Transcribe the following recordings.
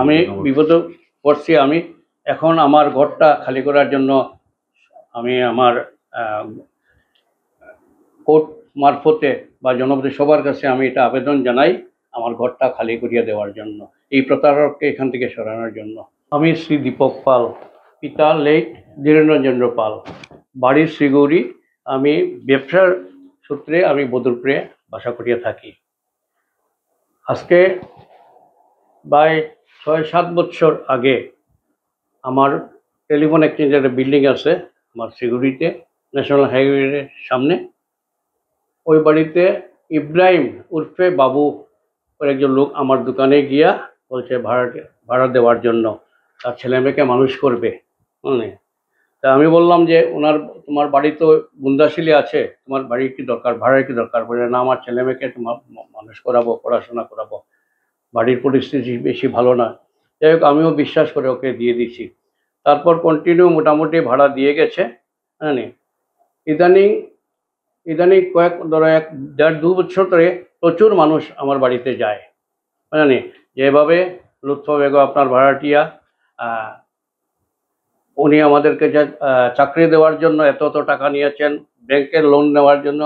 আমি বিপদে পড়ছি। আমি এখন আমার ঘরটা খালি করার জন্য আমি আমার কোর্ট মারফতে বা জনপ্রতি সবার কাছে আমি এটা আবেদন জানাই আমার ঘরটা খালি করিয়ে দেওয়ার জন্য, এই প্রতারককে এখান থেকে সরানোর জন্য। আমি শ্রী দীপক পাল, পিতা লেট ধীরেন্দ্রচন্দ্র পাল, বাড়ি শ্রীগৌরী। আমি ব্যবসার সূত্রে আমি বদরপুরে বাসা করিয়া থাকি। আজকে প্রায় ৬-৭ বছর আগে আমার টেলিফোন এক্সচেঞ্জের একটা বিল্ডিং আছে আমার শ্রীগৌরীতে, ন্যাশনাল হাইওয়ের সামনে। ওই বাড়িতে ইব্রাহিম উর্ফে বাবু ওর একজন লোক আমার দোকানে গিয়া বলছে ভাড়া দেওয়ার জন্য, তার ছেলে মেয়েকে মানুষ করবে। তা আমি বললাম যে তোমার বাড়ি তো বুন্দাশিলি আছে, তোমার বাড়ির কি দরকার, ভাড়ার কি দরকার? বলে না, আমার ছেলে মেয়েকে তোমার মানুষ করাবো, পড়াশোনা করাবো, বাড়ির পরিস্থিতি বেশি ভালো না। যাই হোক, আমিও বিশ্বাস করে ওকে দিয়ে দিছি। তারপর কন্টিনিউ মোটামুটি ভাড়া দিয়ে গেছে। হ্যাঁ, ইদানিং ধরো 1-1.5-2 বছর ধরে প্রচুর মানুষ আমার বাড়িতে যায়। হ্যাঁ, যেভাবে লুৎফা বেগম আপনার ভাড়াটিয়া, উনি আমাদেরকে যে চাকরি দেওয়ার জন্য এত টাকা নিয়েছেন, ব্যাংকের লোন নেওয়ার জন্য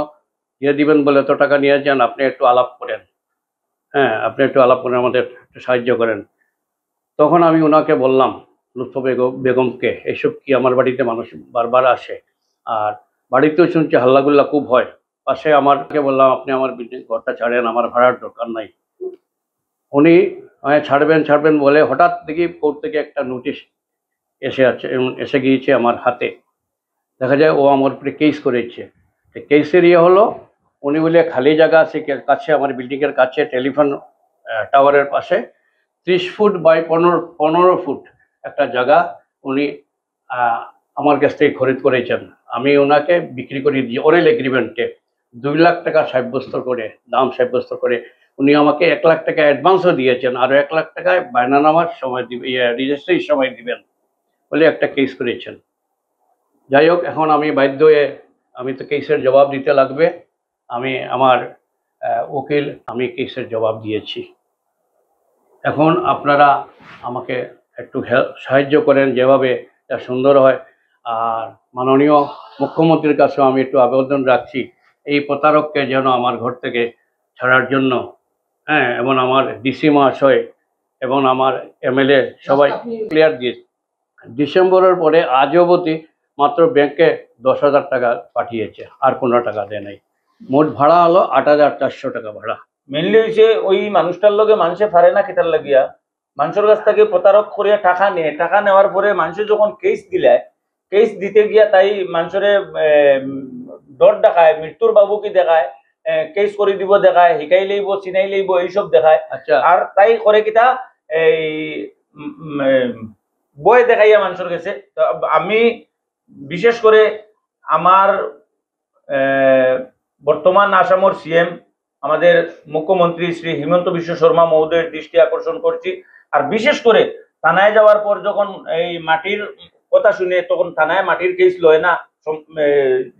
দিয়ে দিবেন বলে এত টাকা নিয়েছেন, আপনি একটু আলাপ করেন। হ্যাঁ, আপনি একটু আলাপ করেন, আমাদের একটু সাহায্য করেন। তখন আমি ওনাকে বললাম, লুৎফা বেগমকে, এসব কি আমার বাড়িতে মানুষ বারবার আসে, আর বাড়িতেও শুনছি হাল্লাগুল্লা খুব হয়। পাশে আমাকে বললাম, আপনি আমার বিল্ডিং ঘরটা ছাড়েন, আমার ভাড়ার দরকার নাই। উনি ছাড়বেন বলে হঠাৎ দেখি কোর্ট থেকে একটা নোটিশ এসে গিয়েছে আমার হাতে। দেখা যায় ও আমার উপরে কেস করেছে। কেসের হলো, উনি বলে খালি জায়গা আছে কাছে, আমার বিল্ডিংয়ের কাছে, টেলিফোন টাওয়ারের পাশে 30 ফুট বাই 15 ফুট একটা জায়গা উনি আমার কাছ থেকে খরিদ করেছেন। আমি ওনাকে বিক্রি করে দিই ওরেল এগ্রিমেন্টে 2 লাখ টাকা দাম সাব্যস্ত করে উনি আমাকে 1 লাখ টাকা অ্যাডভান্সও দিয়েছেন, আরও 1 লাখ টাকায় বায়নানামার সময় রেজিস্ট্রির সময় দিবেন বলে একটা কেস করেছেন। যাই হোক, এখন আমি বাধ্য হয়ে, আমি তো কেসের জবাব দিতে লাগবে। আমার উকিল, আমি কেসের জবাব দিয়েছি। এখন আপনারা আমাকে একটু সাহায্য করেন যেভাবে সুন্দর হয়। আর মাননীয় মুখ্যমন্ত্রীর কাছেও আমি একটু আবেদন রাখছি, এই প্রতারককে যেন আমার ঘর থেকে ছাড়ার জন্য। হ্যাঁ, এবং আমার ডিসি মহাশয় এবং আমার এমএলএ সবাই ক্লিয়ার দিয়েছে। ডিসেম্বরের পরে আজ অবধি মাত্র ব্যাংকে 10,000 টাকা পাঠিয়েছে, আর কোনো টাকা দেয় নাই। মোট ভাড়া হলো 8,400 টাকা ভাড়া। মেনলি হয়েছে ওই মানুষটার লগে মানুষে পারে না কেটার লাগিয়া মানুষের কাছ থেকে প্রতারক করিয়া টাকা নিয়ে, টাকা নেওয়ার পরে মানুষে যখন কেস দিতে গিয়া তাই মানুষের ডর দেখায়, মৃত্যুর বাবু কি দেখায়, কেস করে দিব দেখায়, হিকাই লইব, চিনাই লইব, এইসব দেখায়। আচ্ছা, আর তাই করে কিতা এই বই দেখাইয়া মানুষের কাছে। আমি বিশেষ করে আমার বর্তমান আসামের সিএম আমাদের মুখ্যমন্ত্রী শ্রী হিমন্ত বিশ্ব শর্মা মহোদয়ের দৃষ্টি আকর্ষণ করছি। আর বিশেষ করে থানায় যাওয়ার পর যখন এই মাটির কথা শুনে, তখন থানায় মাটির কেস লয় না,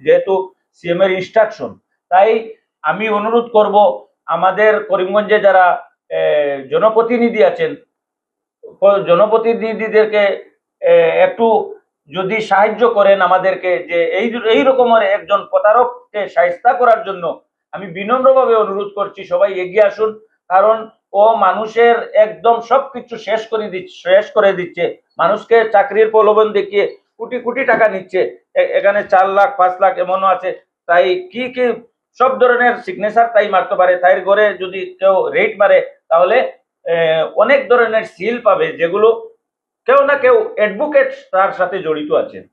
যেহেতু সিএম এর ইনস্ট্রাকশন। তাই আমি অনুরোধ করব আমাদের করিমগঞ্জে যারা জনপ্রতিনিধি আছেন, জনপ্রতিনিধিদেরকে একটু যদি সাহায্য করেন আমাদেরকে, যে এই রকমের একজন প্রতারককে শায়েস্তা করার জন্য আমি বিনম্রভাবে অনুরোধ করছি, সবাই এগিয়ে আসুন। কারণ ও মানুষের একদম সবকিছু শেষ করে দিচ্ছে, মানুষকে চাকরির প্রলোভন দেখিয়ে কোটি কোটি টাকা নিচ্ছে। এখানে 4 লাখ 5 লাখ এমনও আছে। তাই কি সব ধরনের সিগনেচার তাই মারতে পারে। তাই ঘরে যদি কেউ রেট মারে তাহলে অনেক ধরনের সিল পাবে, যেগুলো কেউ না কেউ অ্যাডভোকেট তার সাথে জড়িত আছেন।